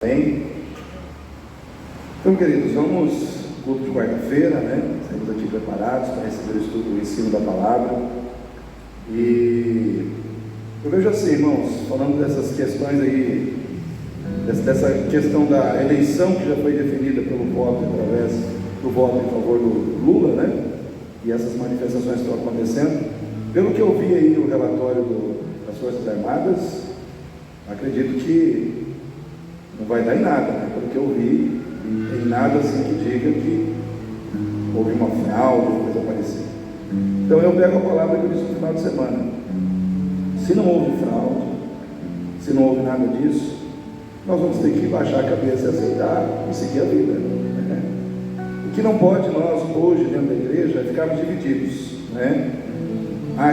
Bem, então, queridos, vamos culto de quarta-feira, né? Estamos aqui preparados para receber o estudo, o ensino da palavra. E eu vejo assim, irmãos, falando dessas questões aí, dessa questão da eleição que já foi definida pelo voto, através do voto em favor do Lula, né? E essas manifestações que estão acontecendo. Pelo que eu vi aí o relatório das Forças Armadas, acredito que não vai dar em nada, né? Pelo que eu vi, tem nada assim que diga que houve uma fraude ou coisa parecida. Então eu pego a palavra que eu disse no final de semana. Se não houve fraude, se não houve nada disso, nós vamos ter que baixar a cabeça e aceitar e seguir a vida, né? O que não pode nós hoje dentro da igreja é ficarmos divididos, né?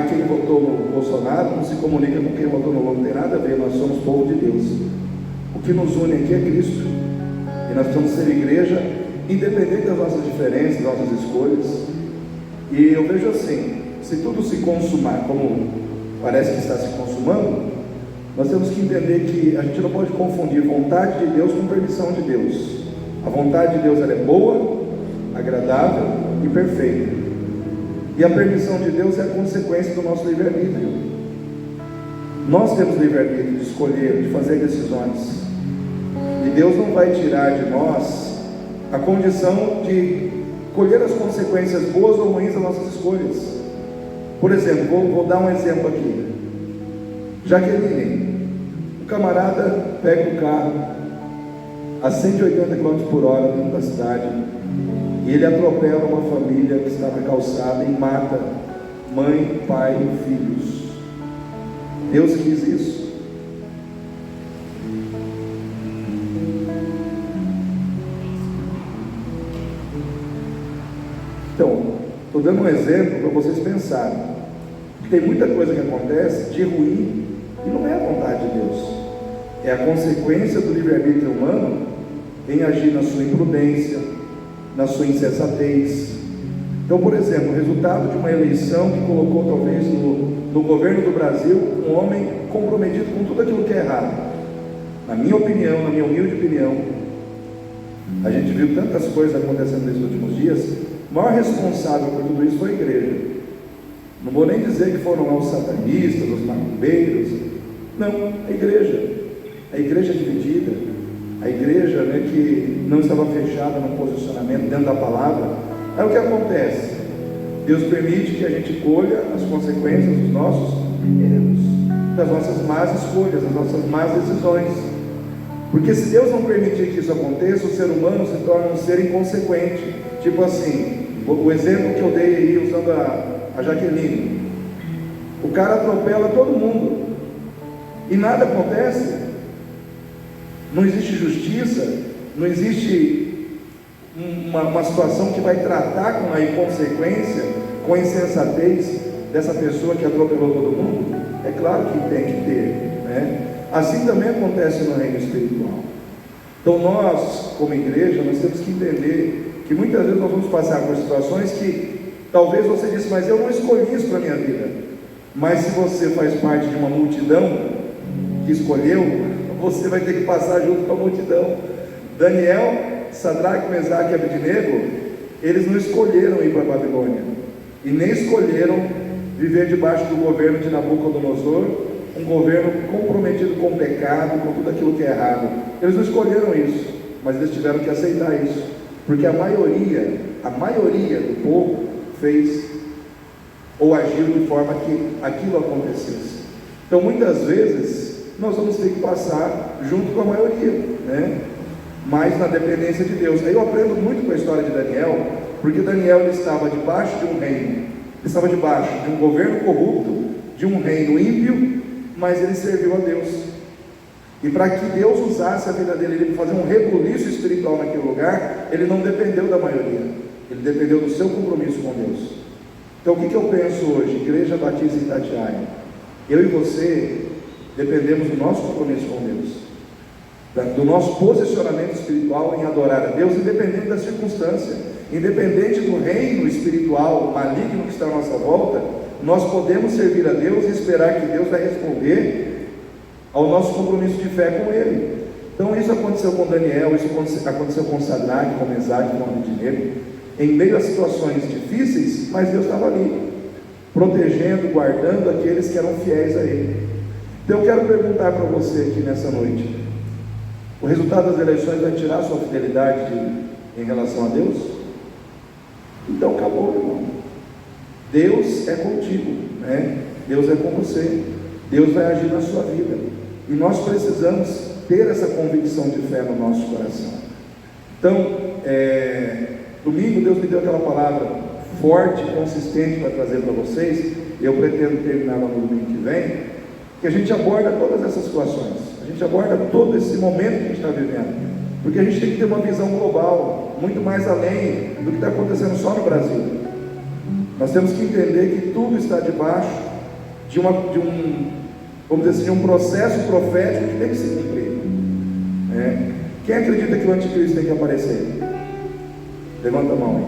Quem votou no Bolsonaro não se comunica com quem votou no Lula, não tem nada a ver, nós somos povo de Deus. O que nos une aqui é Cristo, e nós precisamos ser igreja, independente das nossas diferenças, das nossas escolhas. E eu vejo assim, se tudo se consumar, como parece que está se consumando, nós temos que entender que a gente não pode confundir vontade de Deus com permissão de Deus. A vontade de Deus ela é boa, agradável e perfeita, e a permissão de Deus é a consequência do nosso livre-arbítrio. Nós temos livre-arbítrio de escolher, de fazer decisões, e Deus não vai tirar de nós a condição de colher as consequências boas ou ruins das nossas escolhas. Por exemplo, vou dar um exemplo aqui. Jaqueline, o camarada pega o carro a 180 km por hora dentro da cidade, e ele atropela uma família que está na calçada e mata mãe, pai e filhos. Deus quis isso? Então, estou dando um exemplo para vocês pensarem. Tem muita coisa que acontece de ruim e não é a vontade de Deus, é a consequência do livre-arbítrio humano em agir na sua imprudência, na sua insensatez. Então, por exemplo, o resultado de uma eleição que colocou talvez no governo do Brasil um homem comprometido com tudo aquilo que é errado. Na minha opinião, na minha humilde opinião, a gente viu tantas coisas acontecendo nesses últimos dias. O maior responsável por tudo isso foi a igreja. Não vou nem dizer que foram os satanistas, os macumbeiros. Não, a igreja dividida, a igreja, né, que não estava fechada no posicionamento dentro da palavra. É o que acontece. Deus permite que a gente colha as consequências dos nossos erros, das nossas más escolhas, das nossas más decisões. Porque se Deus não permitir que isso aconteça, o ser humano se torna um ser inconsequente. Tipo assim, o exemplo que eu dei aí usando a Jaqueline, o cara atropela todo mundo e nada acontece. Não existe justiça, não existe uma situação que vai tratar com a inconsequência, com a insensatez dessa pessoa que atropelou todo mundo. É claro que tem que ter, né? Assim também acontece no reino espiritual. Então nós, como igreja, nós temos que entender que muitas vezes nós vamos passar por situações que talvez você disse, mas eu não escolhi isso para a minha vida. Mas se você faz parte de uma multidão que escolheu, você vai ter que passar junto com a multidão. Daniel, Sadraque, Mesaque e Abednego, eles não escolheram ir para a Babilônia, e nem escolheram viver debaixo do governo de Nabucodonosor, um governo comprometido com o pecado, com tudo aquilo que é errado. Eles não escolheram isso, mas eles tiveram que aceitar isso, porque a maioria do povo fez ou agiu de forma que aquilo acontecesse. Então muitas vezes nós vamos ter que passar junto com a maioria, né? Mas na dependência de Deus. Aí eu aprendo muito com a história de Daniel, porque Daniel ele estava debaixo de um reino, ele estava debaixo de um governo corrupto, de um reino ímpio, mas ele serviu a Deus. E para que Deus usasse a vida dele, ele fazer um rebuliço espiritual naquele lugar, ele não dependeu da maioria, ele dependeu do seu compromisso com Deus. Então o que eu penso hoje? Igreja Batista em Itatiaia, eu e você dependemos do nosso compromisso com Deus, do nosso posicionamento espiritual em adorar a Deus, independente da circunstância, independente do reino espiritual maligno que está à nossa volta. Nós podemos servir a Deus e esperar que Deus vai responder ao nosso compromisso de fé com Ele. Então isso aconteceu com Daniel, isso aconteceu com Sadraque, com Mesaque, com Abednego, em meio a situações difíceis, mas Deus estava ali, protegendo, guardando aqueles que eram fiéis a Ele. Então eu quero perguntar para você aqui nessa noite: o resultado das eleições vai tirar a sua fidelidade em relação a Deus? Então acabou, irmão. Deus é contigo, né? Deus é com você, Deus vai agir na sua vida, e nós precisamos ter essa convicção de fé no nosso coração. Então, domingo Deus me deu aquela palavra forte, consistente para trazer para vocês. Eu pretendo terminar no domingo que vem, que a gente aborda todas essas situações, a gente aborda todo esse momento que a gente está vivendo, porque a gente tem que ter uma visão global, muito mais além do que está acontecendo só no Brasil. Nós temos que entender que tudo está debaixo de vamos dizer assim, de um processo profético que tem que se cumprir. Quem acredita que o anticristo tem que aparecer? Levanta a mão aí.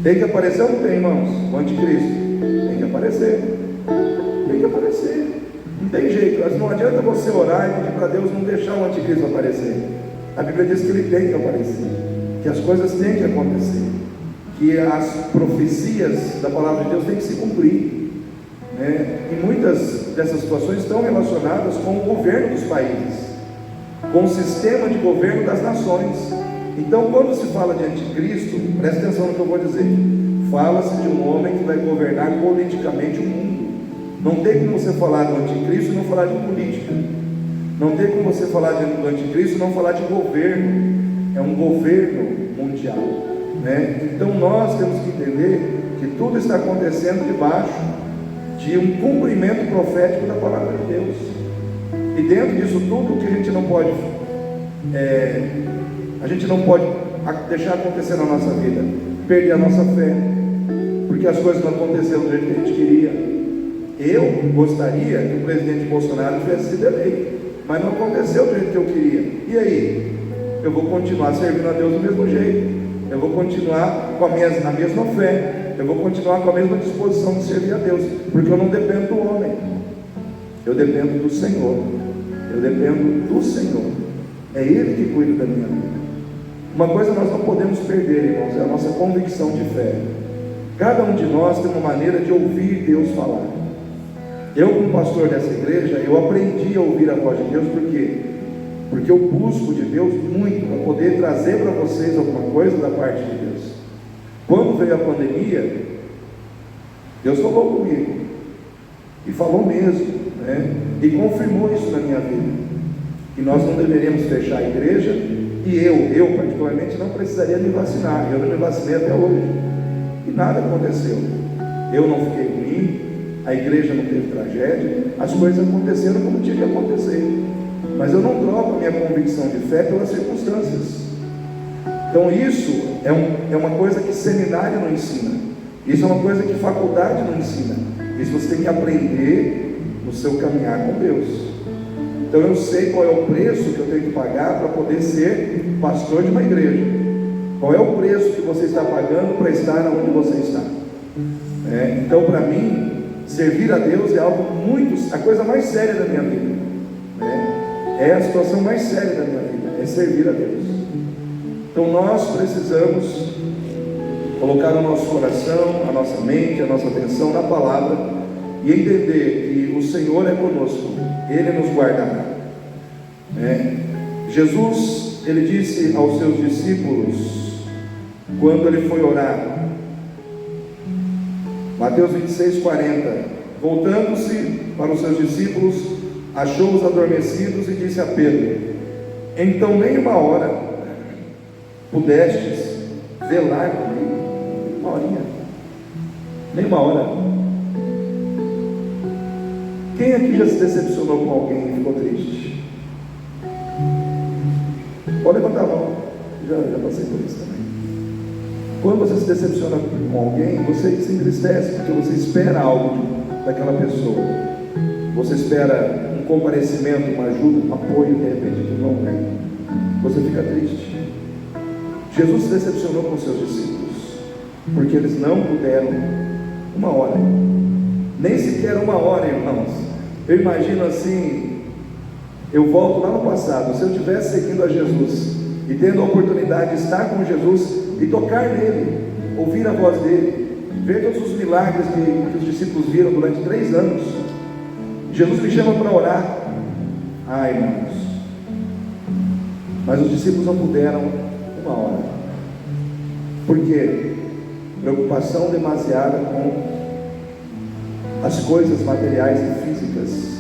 Tem que aparecer ou não tem, irmãos? O anticristo tem que aparecer. Tem que aparecer. Não tem jeito. Mas não adianta você orar e pedir para Deus não deixar o anticristo aparecer. A Bíblia diz que ele tem que aparecer, que as coisas têm que acontecer, que as profecias da palavra de Deus têm que se cumprir. E muitas dessas situações estão relacionadas com o governo dos países, com o sistema de governo das nações. Então, quando se fala de anticristo, preste atenção no que eu vou dizer. Fala-se de um homem que vai governar politicamente o mundo. Não tem como você falar do anticristo e não falar de política. Não tem como você falar do anticristo e não falar de governo. É um governo mundial, Então nós temos que entender que tudo está acontecendo debaixo de um cumprimento profético da palavra de Deus. E dentro disso tudo, o que a gente não pode deixar acontecer na nossa vida, perder a nossa fé, porque as coisas não aconteceram do jeito que a gente queria. Eu gostaria que o presidente Bolsonaro tivesse sido eleito, mas não aconteceu do jeito que eu queria. E aí? Eu vou continuar servindo a Deus do mesmo jeito, eu vou continuar com a mesma fé, eu vou continuar com a mesma disposição de servir a Deus, porque eu não dependo do homem, eu dependo do Senhor. Eu dependo do Senhor. É Ele que cuida da minha vida. Uma coisa nós não podemos perder, irmãos, é a nossa convicção de fé. Cada um de nós tem uma maneira de ouvir Deus falar. Eu, como pastor dessa igreja, eu aprendi a ouvir a voz de Deus. Por quê? Porque eu busco de Deus muito para poder trazer para vocês alguma coisa da parte de Deus. Quando veio a pandemia, Deus falou comigo, e falou mesmo, e confirmou isso na minha vida, que nós não deveríamos fechar a igreja, e eu particularmente não precisaria me vacinar. Eu não me vacinei até hoje, e nada aconteceu. Eu não fiquei ruim, a igreja não teve tragédia, as coisas aconteceram como tinha que acontecer, mas eu não troco a minha convicção de fé pelas circunstâncias. Então isso é uma coisa que seminário não ensina, isso é uma coisa que faculdade não ensina. Isso você tem que aprender no seu caminhar com Deus. Então eu sei qual é o preço que eu tenho que pagar para poder ser pastor de uma igreja. Qual é o preço que você está pagando para estar onde você está? Então para mim, servir a Deus é algo a coisa mais séria da minha vida. É a situação mais séria da minha vida, é servir a Deus. Então nós precisamos colocar o nosso coração, a nossa mente, a nossa atenção na palavra e entender que o Senhor é conosco, Ele nos guardará. Jesus, Ele disse aos seus discípulos, quando Ele foi orar, Mateus 26:40, voltando-se para os seus discípulos, achou-os adormecidos e disse a Pedro: então nem uma hora pudestes velar comigo? Uma horinha, nem uma hora. Quem aqui já se decepcionou com alguém e ficou triste? Pode levantar a mão. Já passei por isso também. Quando você se decepciona com alguém, você se entristece, porque você espera algo daquela pessoa. Você espera um comparecimento, uma ajuda, um apoio, de repente não vem. Você fica triste. Jesus se decepcionou com seus discípulos, porque eles não puderam uma hora, nem sequer uma hora, irmãos. Eu imagino assim, Eu volto lá no passado. Se eu estivesse seguindo a Jesus e tendo a oportunidade de estar com Jesus e tocar nele, ouvir a voz dele, ver todos os milagres que os discípulos viram durante 3 anos, Jesus me chama para orar. Ai, irmãos, mas os discípulos não puderam 1 hora. Por quê? Preocupação demasiada com as coisas materiais e físicas.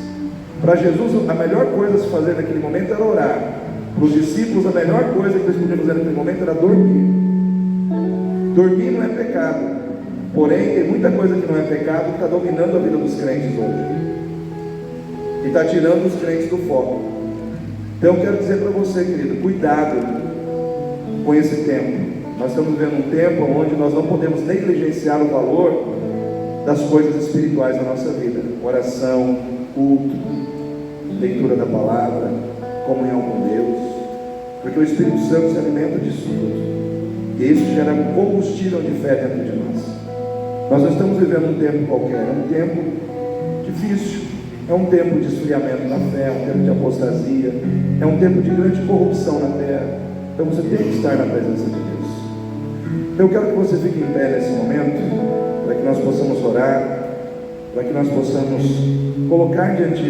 Para Jesus, a melhor coisa a se fazer naquele momento era orar. Para os discípulos, a melhor coisa que eles podiam fazer naquele momento era dormir. Dormir não é pecado, porém tem muita coisa que não é pecado que está dominando a vida dos crentes hoje e está tirando os crentes do foco. Então eu quero dizer para você, querido, cuidado com esse tempo. Nós estamos vivendo um tempo onde nós não podemos negligenciar o valor das coisas espirituais da nossa vida: oração, culto, leitura da palavra, comunhão com Deus, porque o Espírito Santo se alimenta disso tudo, e isso gera um combustível de fé dentro de nós. Nós não estamos vivendo um tempo qualquer, é um tempo difícil, é um tempo de esfriamento na fé, é um tempo de apostasia, é um tempo de grande corrupção na terra. Então você tem que estar na presença de Deus. Então eu quero que você fique em pé nesse momento, para que nós possamos orar, para que nós possamos colocar diante de